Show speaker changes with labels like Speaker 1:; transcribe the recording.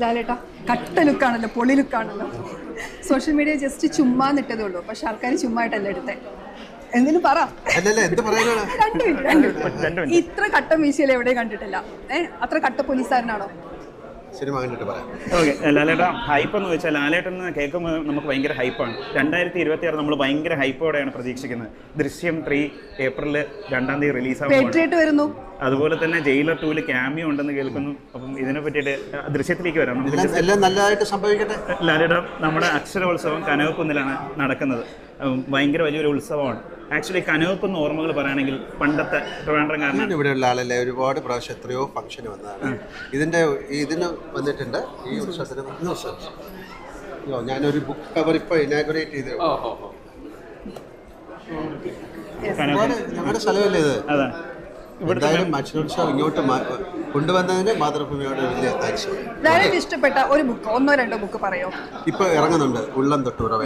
Speaker 1: ലാലേട്ടാ കട്ട ലുക്കാണല്ലോ, പൊളി ലുക്കാണല്ലോ. Social media just ചുമ്മാ നിട്ടതേ ഉള്ളൂ, പക്ഷെ ആൾക്കാർ ചുമ്മായിട്ടല്ല എടുത്തേ. എന്തിനു പറ. ഇത്ര കട്ട മീശയിൽ എവിടെയും കണ്ടിട്ടില്ല. അത്ര കട്ട പോലീസുകാരനാണോ?
Speaker 2: സിനിമ കണ്ടിട്ട് പറയാം.
Speaker 3: ഓക്കെ, ലാലേട്ട ഹൈപ്പ് എന്ന് വെച്ചാൽ ലാലേട്ടൻ കേൾക്കുമ്പോൾ നമുക്ക് ഭയങ്കര ഹൈപ്പാണ്. 2026 നമ്മൾ ഭയങ്കര ഹൈപ്പോടെയാണ് പ്രതീക്ഷിക്കുന്നത്. ദൃശ്യം 3 ഏപ്രിൽ 2-ാം തീയതി
Speaker 1: റിലീസാവുന്നു.
Speaker 3: അതുപോലെ തന്നെ ജയിലർ 2 ക്യാമിയോ ഉണ്ടെന്ന് കേൾക്കുന്നു. അപ്പം ഇതിനെ പറ്റിയിട്ട് ദൃശ്യത്തിലേക്ക് വരാം.
Speaker 2: നല്ലതായിട്ട് സംഭവിക്കട്ടെ.
Speaker 3: ലാലേട്ട നമ്മുടെ അക്ഷരോത്സവം കനകക്കുന്നിലാണ് നടക്കുന്നത്. ഭയങ്കര വലിയൊരു ഉത്സവമാണ്. ആക്ച്വലി കനകക്കുന്ന് ഓർമ്മകൾ പറയുകയാണെങ്കിൽ പണ്ടത്തെ ട്രിവാൻഡ്രം
Speaker 2: ഇവിടെയുള്ള ആളല്ലേ, ഒരുപാട് പ്രാവശ്യം എത്രയോ ഫംഗ്ഷൻ വന്നതാണ്. ഇതിന് വന്നിട്ടുണ്ട്. ഈ ഉത്സവത്തിന് ഞാനൊരു ബുക്ക് കവർ ഇപ്പോൾ ഇനാഗുറേറ്റ് ചെയ്തു. ഞങ്ങളുടെ സ്ഥലമല്ലേ ഇത്. എന്തായാലും അക്ഷരോത്സവം ഇങ്ങോട്ട് കൊണ്ടുവന്നതിന് മാതൃഭൂമിയോട് വലിയ താങ്ക്സ്.
Speaker 1: ഇഷ്ടപ്പെട്ട ഒരു ബുക്ക്, 1-2 ബുക്ക് പറയോ?
Speaker 2: ഇപ്പൊ ഇറങ്ങുന്നുണ്ട് ഉള്ളം തൊട്ടുറവ.